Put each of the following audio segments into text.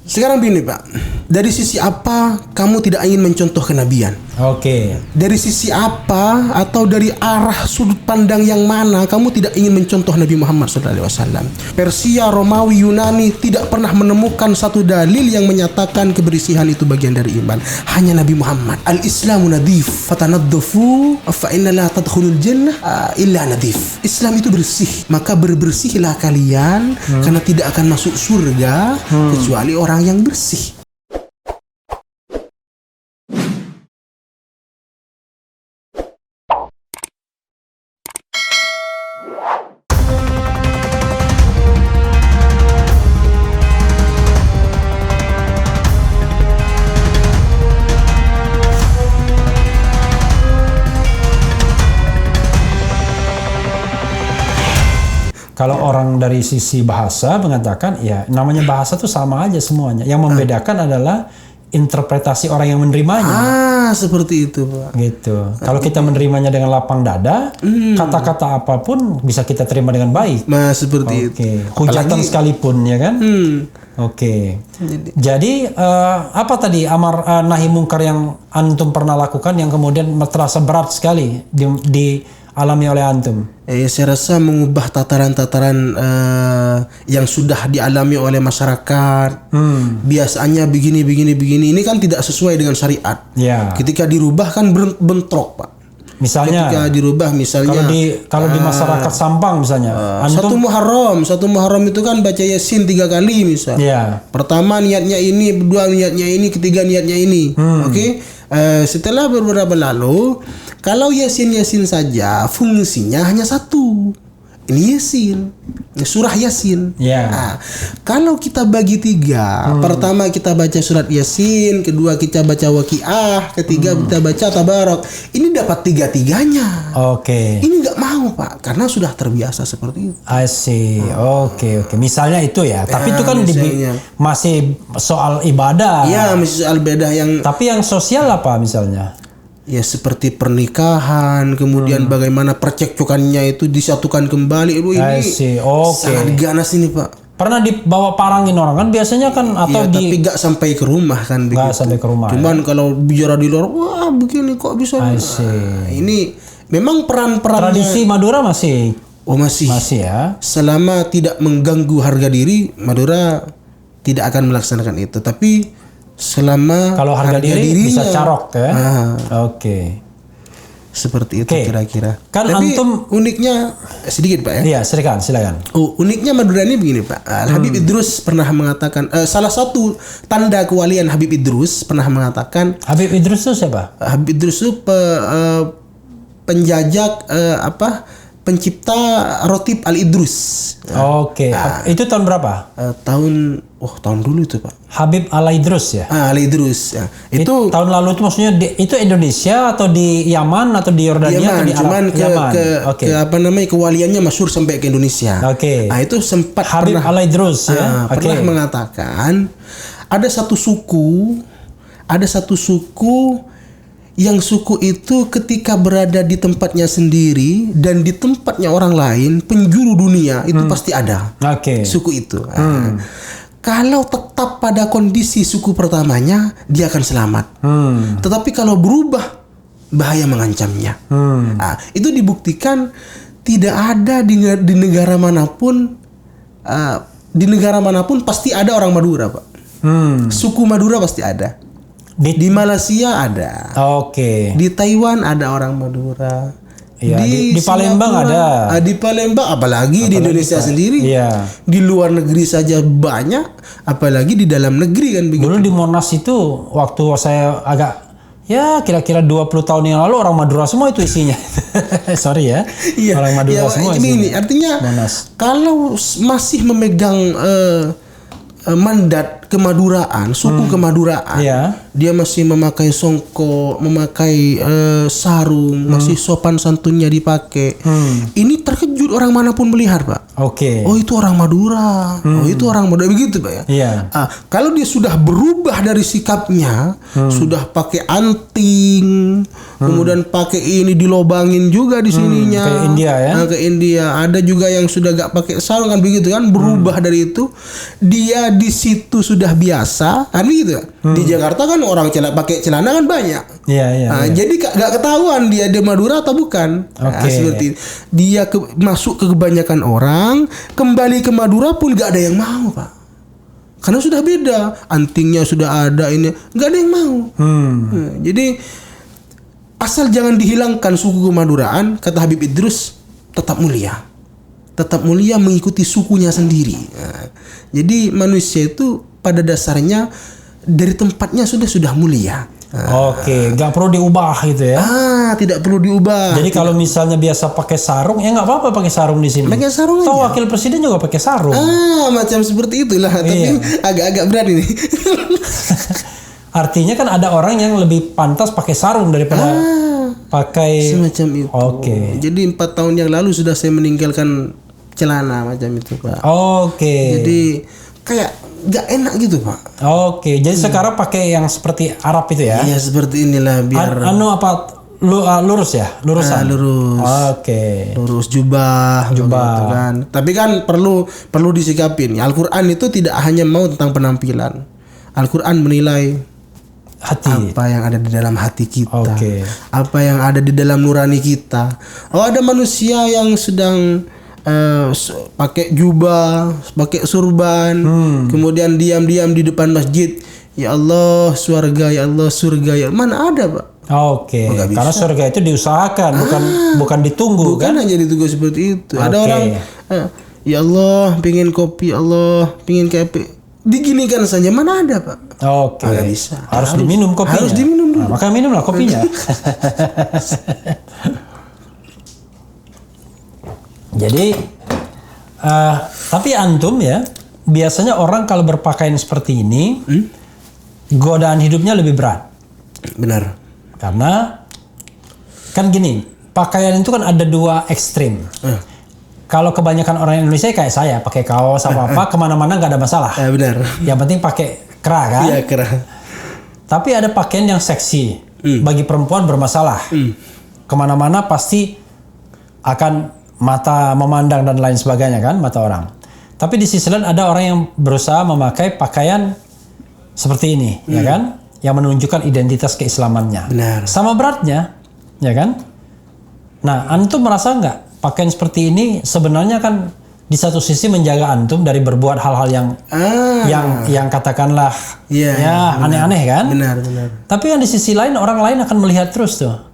Sekarang begini Pak, dari sisi apa kamu tidak ingin mencontoh kenabian? Oke. Dari sisi apa atau dari arah sudut pandang yang mana kamu tidak ingin mencontoh Nabi Muhammad SAW? Persia, Romawi, Yunani tidak pernah menemukan satu dalil yang menyatakan kebersihan itu bagian dari iman. Hanya Nabi Muhammad. Al-Islamu nadhif, fatanadzafu fa inna la tadkhulul jannah illa nadhif. Islam itu bersih, maka berbersihlah kalian karena tidak akan masuk surga kecuali orang yang bersih. Kalau orang dari sisi bahasa mengatakan, ya namanya bahasa tuh sama aja semuanya. Yang membedakan adalah interpretasi orang yang menerimanya. Seperti itu Pak. Gitu. Kalau kita menerimanya dengan lapang dada, kata-kata apapun bisa kita terima dengan baik. Nah, seperti itu. Hujatan sekalipun, ya kan? Oke. Jadi apa tadi amar nahi mungkar yang antum pernah lakukan yang kemudian terasa berat sekali dialami oleh antum? Saya rasa mengubah tataran-tataran yang sudah dialami oleh masyarakat. Biasanya begini. Ini kan tidak sesuai dengan syariat. Ya. Ketika dirubah kan bentrok Pak. Misalnya, ketika dirubah misalnya kalau di masyarakat Sampang misalnya, satu Muharram itu kan baca Yasin 3 kali misal. Ya. Pertama niatnya ini, kedua niatnya ini, ketiga niatnya ini. Oke. Setelah beberapa lalu, kalau Yasin saja fungsinya hanya satu. Ini Yasin, surah Yasin. Nah, kalau kita bagi 3, pertama kita baca surat Yasin, kedua kita baca Waqiah, ketiga kita baca Tabarak. Ini dapat 3-3-nya. Oke. Ini nggak mau Pak, karena sudah terbiasa seperti itu. I see. Oke. Misalnya itu ya. Tapi itu kan masih soal ibadah. Iya, masih soal ibadah yang. Tapi yang sosial apa misalnya? Ya seperti pernikahan, kemudian bagaimana percekcokannya itu disatukan kembali. Ini sangat ganas ini Pak. Pernah dibawa parangin orang kan biasanya kan, atau tapi gak sampai ke rumah kan. Gak sampai ke rumah. Cuman kalau bicara di luar, wah begini kok bisa. Ini memang peran-peran tradisi Madura masih. Masih ya. Selama tidak mengganggu harga diri, Madura tidak akan melaksanakan itu. Tapi selama kalau harga diri bisa carok ya. Oke. Seperti itu kira-kira. Kan tapi antum uniknya sedikit Pak ya. Iya, silakan. Uniknya Madura ini begini Pak. Habib Idrus pernah mengatakan, salah satu tanda kewalian Habib Idrus pernah mengatakan. Habib Idrus itu siapa? Habib Idrus itu penjajak pencipta Rotib Al-Idrus. Oke. Itu tahun berapa? Tahun dulu itu Pak. Habib Al-Idrus ya? Al-Idrus ya. Itu tahun lalu itu maksudnya itu Indonesia atau di Yaman atau di Yordania atau di Arab? Cuman kewaliannya masyhur sampai ke Indonesia. Oke. Nah, itu sempat Habib Al-Idrus ya. Pernah mengatakan ada satu suku yang suku itu ketika berada di tempatnya sendiri dan di tempatnya orang lain, penjuru dunia itu pasti ada. Suku itu. Kalau tetap pada kondisi suku pertamanya, dia akan selamat. Tetapi kalau berubah, bahaya mengancamnya. Itu dibuktikan tidak ada di negara manapun. Di negara manapun pasti ada orang Madura, Pak. Suku Madura pasti ada. Di Malaysia ada. Di Taiwan ada orang Madura. Ya, di Palembang ada. Di Palembang, apalagi di Indonesia sendiri. Iya. Di luar negeri saja banyak, apalagi di dalam negeri kan begitu. Dulu di Monas itu waktu saya kira-kira 20 tahun yang lalu orang Madura semua itu isinya. Sorry ya. Orang Madura semua isinya. Artinya Monas. Kalau masih memegang mandat kemaduraan, suku kemaduraan. dia masih memakai songkok, memakai sarung, masih sopan santunnya dipakai. Ini terkejut orang manapun melihat, Pak. Oke. Oh, itu orang Madura. Oh, itu orang Madura, begitu, Pak ya. Iya. Kalau dia sudah berubah dari sikapnya, sudah pakai anting, kemudian pakai ini dilobangin juga di sininya. Kayak India ya. Ke India. Ada juga yang sudah gak pakai sarung kan, begitu kan, berubah dari itu. Dia di situ sudah biasa kan, begitu. Di Jakarta kan orang pakai celana kan banyak. Iya. Jadi gak ketahuan dia Madura atau bukan. Seperti dia masuk ke kebanyakan orang, kembali ke Madura pun gak ada yang mau, Pak. Karena sudah beda, antingnya sudah ada, ini gak ada yang mau. Jadi asal jangan dihilangkan suku kemaduraan, kata Habib Idrus, tetap mulia mengikuti sukunya sendiri. Jadi manusia itu pada dasarnya dari tempatnya sudah mulia. Oke, nggak perlu diubah gitu ya? Tidak perlu diubah. Jadi kalau misalnya biasa pakai sarung, ya nggak apa-apa pakai sarung di sini. Pakai sarung aja. Atau wakil presiden juga pakai sarung. Macam seperti itulah. Tapi agak-agak berat ini. Artinya kan ada orang yang lebih pantas pakai sarung daripada pakai semacam itu. Oke. Jadi 4 tahun yang lalu sudah saya meninggalkan celana macam itu, Pak. Oke. Jadi kayak gak enak gitu, Pak. Oke. Jadi sekarang pakai yang seperti Arab itu ya? Iya, seperti inilah biar lurus ya? Lurusan. Lurus. Oke. Lurus jubah gitu kan. Tapi kan perlu disikapin. Al-Qur'an itu tidak hanya mau tentang penampilan. Al-Qur'an menilai hati. Apa yang ada di dalam hati kita. Apa yang ada di dalam nurani kita. Oh, ada manusia yang sedang pakai jubah, pakai surban, kemudian diam-diam di depan masjid. Ya Allah, surga, ya Allah, surga, ya mana ada, Pak? Karena surga itu diusahakan, bukan ditunggu. Bukan hanya ditunggu seperti itu. Ada orang, ya Allah, pingin kopi, Allah, pingin kopi, diginikan saja, mana ada, Pak? Nggak bisa. Harus diminum kopinya. Harus diminum dulu. Maka minumlah kopinya. Jadi, tapi antum ya, biasanya orang kalau berpakaian seperti ini, godaan hidupnya lebih berat. Benar. Karena kan gini, pakaian itu kan ada 2 ekstrim. Kalau kebanyakan orang Indonesia kayak saya, pakai kaos apa kemana-mana nggak ada masalah. Benar. Yang penting pakai kera kan? Iya, kera. Tapi ada pakaian yang seksi, bagi perempuan bermasalah. Kemana-mana pasti akan mata memandang dan lain sebagainya kan, mata orang. Tapi di sisi lain ada orang yang berusaha memakai pakaian seperti ini, ya kan, yang menunjukkan identitas keislamannya. Benar. Sama beratnya, ya kan. Nah, antum merasa nggak pakaian seperti ini sebenarnya kan di satu sisi menjaga antum dari berbuat hal-hal yang katakanlah aneh-aneh kan. Benar. Tapi kan di sisi lain orang lain akan melihat terus tuh.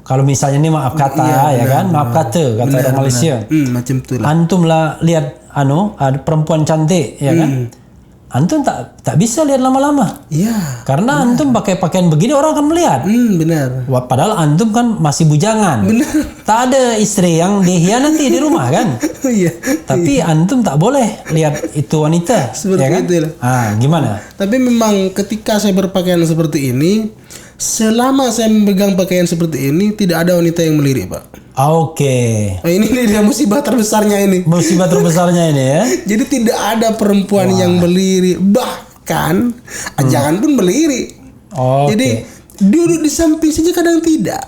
Kalau misalnya ini maaf kata maaf kata orang Malaysia. Macam itulah. Antum lah lihat ada perempuan cantik ya kan. Antum tak bisa lihat lama-lama. Iya. Karena antum pakai pakaian begini orang akan melihat. Benar. Padahal antum kan masih bujangan. Benar. Tak ada istri yang dihianati di rumah kan. Iya. Tapi antum tak boleh lihat itu wanita. Seperti ya kan? itu lah. Gimana? Tapi memang ketika saya berpakaian seperti ini, selama saya memegang pakaian seperti ini, tidak ada wanita yang melirik, Pak. Ini dia musibah terbesarnya ini. Musibah terbesarnya ini ya. Jadi tidak ada perempuan yang melirik, bahkan jangan pun melirik. Jadi duduk di samping saja kadang tidak.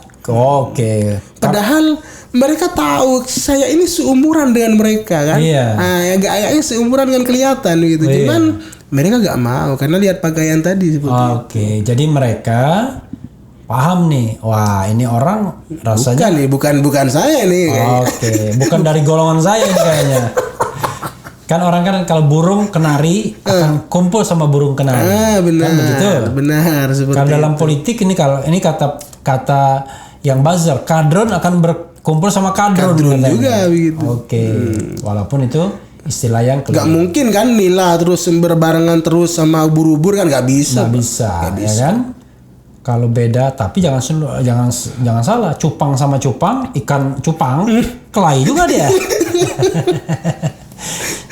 Padahal mereka tahu saya ini seumuran dengan mereka kan. Agak-agaknya seumuran kan kelihatan gitu. Cuman mereka gak mau karena lihat pakaian tadi seperti itu. Jadi mereka paham nih, wah ini orang rasanya bukan saya nih. Bukan dari golongan saya ini kayaknya. Kan orang kan kalau burung kenari akan kumpul sama burung kenari. Benar. Kan begitu. Benar seperti kalau dalam itu. politik ini kata yang buzzer, kadron akan berkumpul sama kadron juga begitu. Walaupun itu istilah yang nggak mungkin kan nila terus berbarengan terus sama ubur-ubur kan nggak bisa. Nggak bisa, ya kan? Kalau beda, tapi jangan salah, cupang sama cupang, ikan cupang, kelahi juga dia.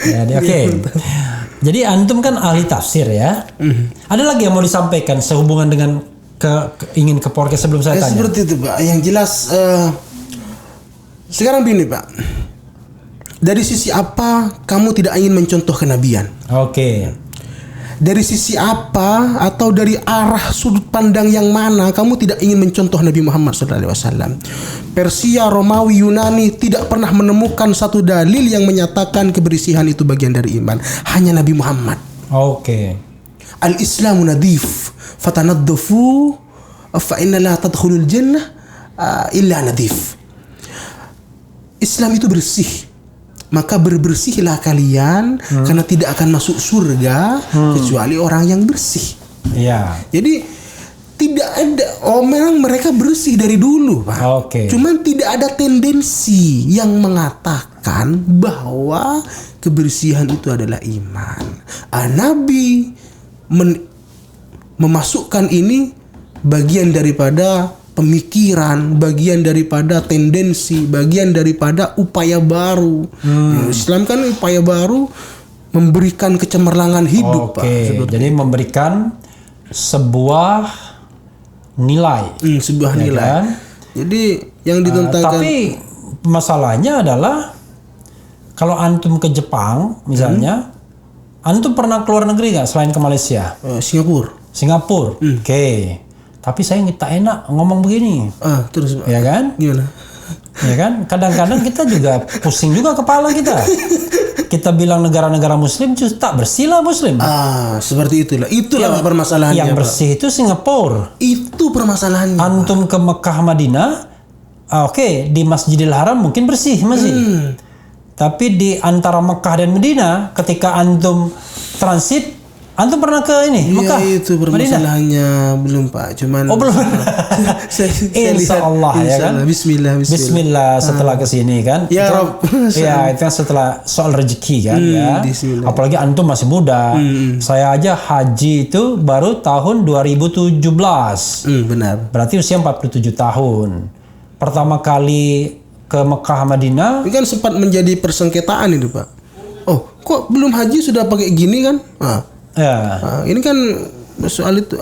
Jadi Jadi antum kan ahli tafsir ya. Ada lagi yang mau disampaikan sehubungan dengan ingin ke podcast sebelum saya tanya? Seperti itu Pak. Yang jelas sekarang begini Pak. Dari sisi apa kamu tidak ingin mencontoh kenabian? Oke. Dari sisi apa atau dari arah sudut pandang yang mana kamu tidak ingin mencontoh Nabi Muhammad SAW? Persia, Romawi, Yunani tidak pernah menemukan satu dalil yang menyatakan kebersihan itu bagian dari iman. Hanya Nabi Muhammad. Oke. Al-Islamu nadif, fatanaddafu fa inna la tadkhulul jannah illa nadif. Islam itu bersih. Maka berbersihlah kalian karena tidak akan masuk surga kecuali orang yang bersih. Iya. Jadi tidak ada, memang mereka bersih dari dulu Pak. Cuman tidak ada tendensi yang mengatakan bahwa kebersihan itu adalah iman. Nabi memasukkan ini bagian daripada pemikiran, bagian daripada tendensi, bagian daripada upaya baru. Islam kan upaya baru memberikan kecemerlangan hidup, Pak. Jadi memberikan sebuah nilai. Sebuah nilai. Kan? Jadi yang ditentangkan. Tapi masalahnya adalah kalau antum ke Jepang misalnya, antum pernah keluar negeri nggak selain ke Malaysia? Singapura. Oke. Tapi saya tak enak ngomong begini. Terus ya kan? Gimana? Ya kan? Kadang-kadang kita juga pusing juga kepala kita. Kita bilang negara-negara Muslim justru tak bersih lah Muslim. Seperti itulah. Itulah permasalahannya. Yang bersih Pak. Itu Singapura. Itu permasalahannya. Antum ke Mekah, Madinah, di Masjidil Haram mungkin bersih masih. Tapi di antara Mekah dan Madinah, ketika antum transit, antum pernah ke ini Mekah? Ya itu permasalahannya belum Pak. Cuman belum. Insya Allah ya kan. Bismillah setelah kesini kan. Ya Rob. Ya itu kan setelah soal rezeki kan ya. Apalagi antum masih muda. Saya aja haji itu baru tahun 2017. Benar. Berarti usia 47 tahun. Pertama kali ke Mekah Madinah. Ini kan sempat menjadi persengketaan itu Pak. Kok belum haji sudah pakai gini kan? Ini kan soal itu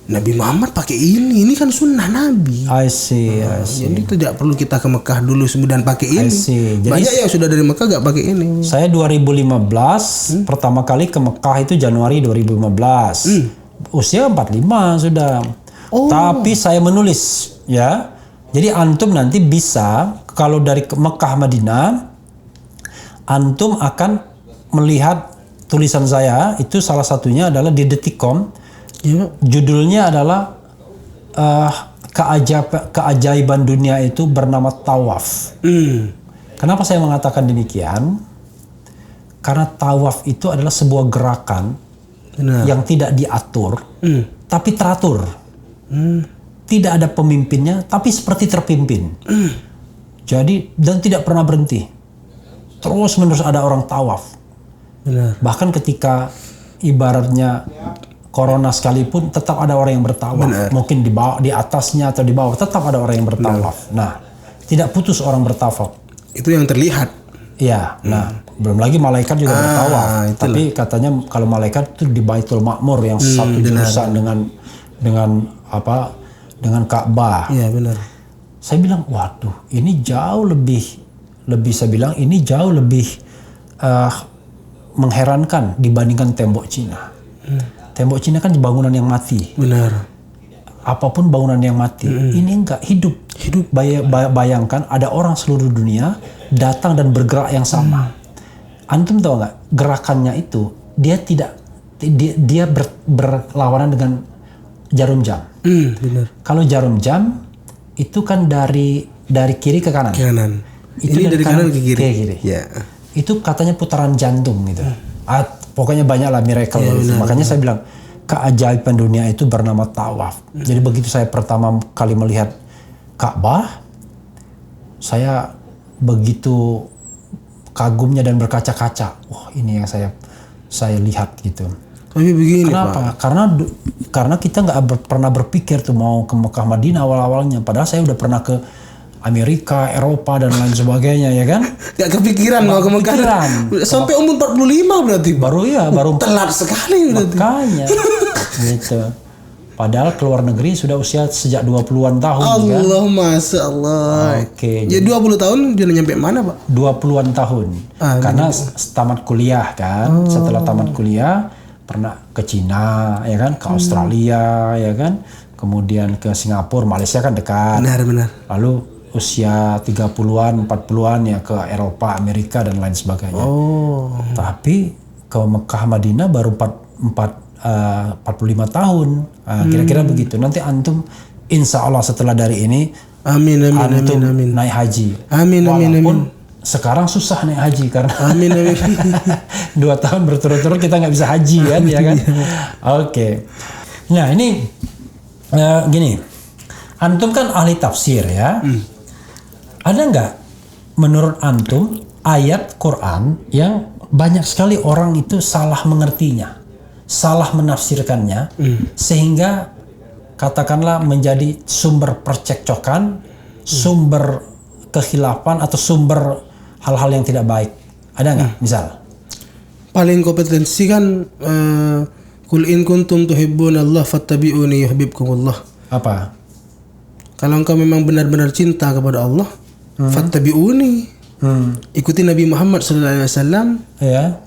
Nabi Muhammad pakai ini kan sunnah Nabi. I see. Jadi tidak perlu kita ke Mekah dulu kemudian pakai ini. Jadi, banyak yang sudah dari Mekah gak pakai ini. Saya 2015 pertama kali ke Mekah itu Januari 2015. Usia 45 sudah. Tapi saya menulis ya. Jadi antum nanti bisa kalau dari Mekah Madinah antum akan melihat tulisan saya itu salah satunya adalah di Detikcom. Judulnya adalah keajaiban dunia itu bernama tawaf. Kenapa saya mengatakan demikian? Karena tawaf itu adalah sebuah gerakan yang tidak diatur, tapi teratur. Tidak ada pemimpinnya, tapi seperti terpimpin. Jadi dan tidak pernah berhenti. Terus menerus ada orang tawaf. Bahkan ketika ibaratnya corona sekalipun tetap ada orang yang bertawaf. Mungkin di bawah, di atasnya atau di bawah tetap ada orang yang bertawaf. Nah, tidak putus orang bertawaf. Itu yang terlihat. Iya. Nah, belum lagi malaikat juga bertawaf. Tapi katanya kalau malaikat itu di Baitul Ma'mur yang satu jurusan dengan Ka'bah. Iya, benar. Saya bilang, waduh, ini jauh lebih saya bilang ini jauh lebih mengherankan dibandingkan tembok Cina. Tembok Cina kan bangunan yang mati. Benar. Apapun bangunan yang mati. Ini enggak hidup. Bayangkan ada orang seluruh dunia datang dan bergerak yang sama. Antum tahu nggak gerakannya itu dia berlawanan dengan jarum jam. Benar. Kalau jarum jam itu kan dari kiri ke kanan. Itu ini dari kanan ke kiri. Ya. Itu katanya putaran jantung gitu. Pokoknya banyak lah miracle. Makanya saya bilang keajaiban dunia itu bernama tawaf. Jadi begitu saya pertama kali melihat Ka'bah, saya begitu kagumnya dan berkaca-kaca. Wah, ini yang saya lihat gitu. Tapi begini, kenapa? Pak. Karena kita nggak pernah berpikir tuh mau ke Mekah Madinah awal-awalnya. Padahal saya udah pernah ke Amerika, Eropa dan lain sebagainya ya kan? Gak kepikiran mau ke Mekah. Sampai umur 45 berarti. Baru telat sekali berarti. Makanya gitu. Padahal keluar negeri sudah usia sejak 20-an tahun Allah, kan? Masya Allah. Oke. Jadi 20 tahun dia nyampe mana, Pak? 20-an tahun. Karena tamat kuliah kan. Setelah tamat kuliah pernah ke Cina ya kan, ke Australia ya kan. Kemudian ke Singapura, Malaysia kan dekat. Benar. Lalu usia 30-an, 40-an ya ke Eropa, Amerika dan lain sebagainya. Tapi ke Mekah Madinah baru 45 tahun. Kira-kira begitu. Nanti antum insya Allah setelah dari ini amin. naik haji. Amin. Sekarang susah naik haji karena amin. 2 tahun berturut-turut kita nggak bisa haji kan ya kan. Oke. Nah ini gini, antum kan ahli tafsir ya. Ada nggak menurut antum ayat Quran yang banyak sekali orang itu salah mengertinya, salah menafsirkannya, sehingga katakanlah menjadi sumber percekcokan, sumber kekhilafan atau sumber hal-hal yang tidak baik? Ada nggak misal? Paling kompetensi kan Qul in kuntum tuhibbunallah fattabi'uni yuhibbukumullah. Apa? Kalau engkau memang benar-benar cinta kepada Allah, fattabi'uni. Ikuti Nabi Muhammad sallallahu alaihi wasallam. Ya.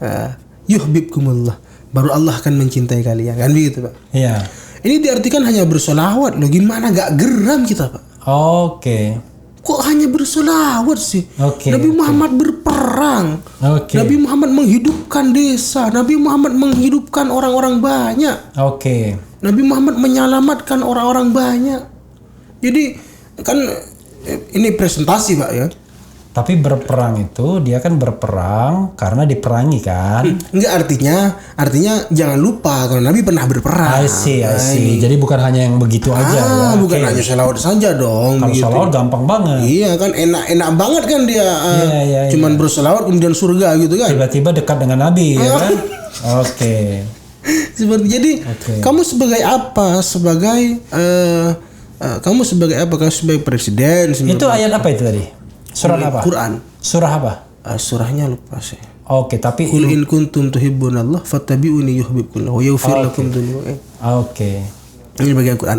Yuhibbukumullah. Baru Allah akan mencintai kalian. Kan begitu, Pak? Iya. Ini diartikan hanya bersolawat loh. Gimana gak geram kita, Pak? Oke. Kok hanya bersolawat sih? Nabi Muhammad berperang. Nabi Muhammad menghidupkan desa. Nabi Muhammad menghidupkan orang-orang banyak. Nabi Muhammad menyelamatkan orang-orang banyak. Jadi kan ini presentasi, Pak ya. Tapi berperang itu dia kan berperang karena diperangi kan? Enggak, artinya jangan lupa kalau Nabi pernah berperang. I see. Jadi bukan hanya yang begitu aja ya. Bukan hanya selawat saja dong. Kalau selawat gampang banget. Iya kan, enak banget kan dia. Cuman berselawat kemudian surga gitu kan. Tiba-tiba dekat dengan Nabi ya kan? Jadi kamu sebagai apa? Kamu sebagai apa? Kamu sebagai presiden? Itu ayat apa itu tadi? Surat apa? Quran. Surah apa? Surahnya lupa sih. Tapi Qul in kuntum tuhibbunallah fattabi'uni yuhibbukumullah wa yaghfir lakum dzunubakum. Ini bagian Quran.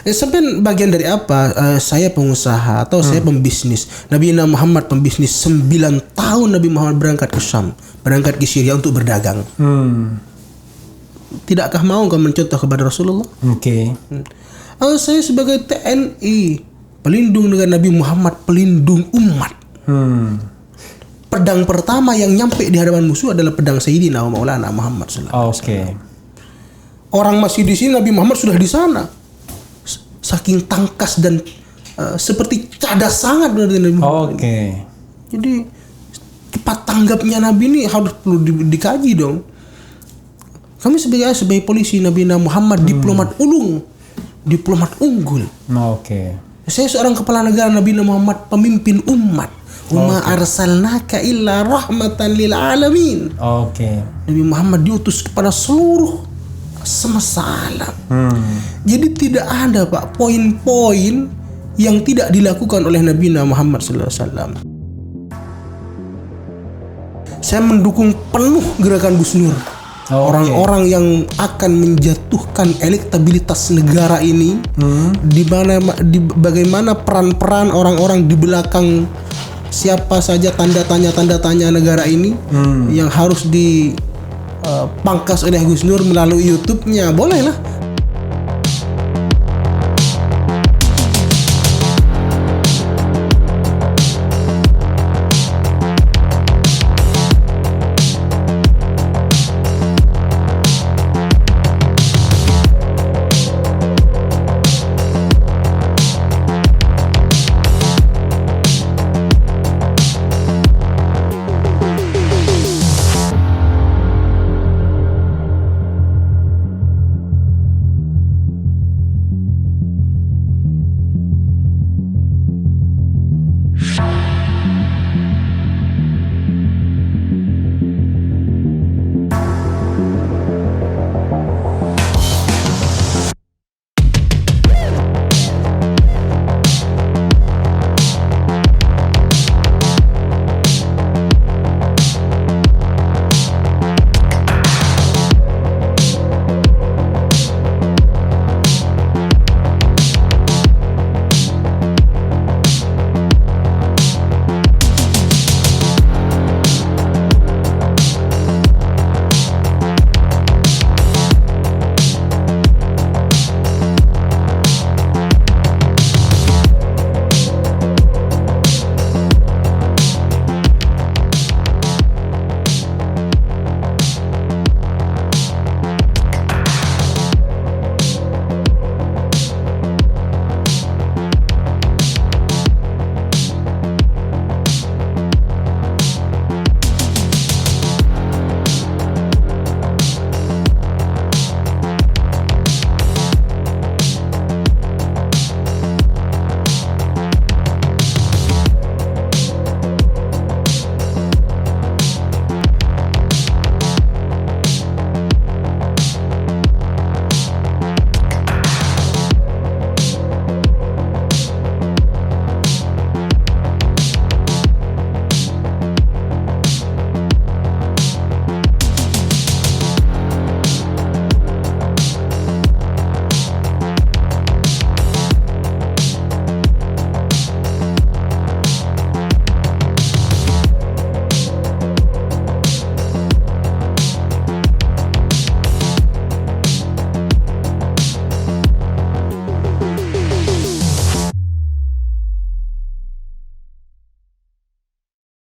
Sampai bagian dari apa? Saya pengusaha atau saya pembisnis. Nabi Muhammad pembisnis 9 tahun Nabi Muhammad berangkat ke Syam, berangkat ke Syria untuk berdagang. Tidakkah mau kau mencontoh kepada Rasulullah? Saya sebagai TNI, pelindung dengan Nabi Muhammad, pelindung umat. Pedang pertama yang nyampe di hadapan musuh adalah pedang Sayyidina Maulana Muhammad SAW. Orang masih di sini, Nabi Muhammad sudah di sana. Saking tangkas dan seperti cadas sangat dari Nabi Muhammad. Jadi cepat tanggapnya Nabi ini harus perlu dikaji dong. Kami sebagai polisi Nabi Muhammad, diplomat ulung, diplomat unggul. Saya seorang kepala negara Nabi Muhammad, pemimpin umat. Wa arsalnaka illa rahmatan lil alamin. Nabi Muhammad diutus kepada seluruh semesta alam. Jadi tidak ada, Pak, poin-poin yang tidak dilakukan oleh Nabi Muhammad sallallahu alaihi wasallam. Saya mendukung penuh gerakan Gus Nur. Orang-orang yang akan menjatuhkan elektabilitas negara ini, bagaimana peran-peran orang-orang di belakang siapa saja tanda tanya negara ini yang harus dipangkas oleh Gus Nur melalui YouTube-nya. Bolehlah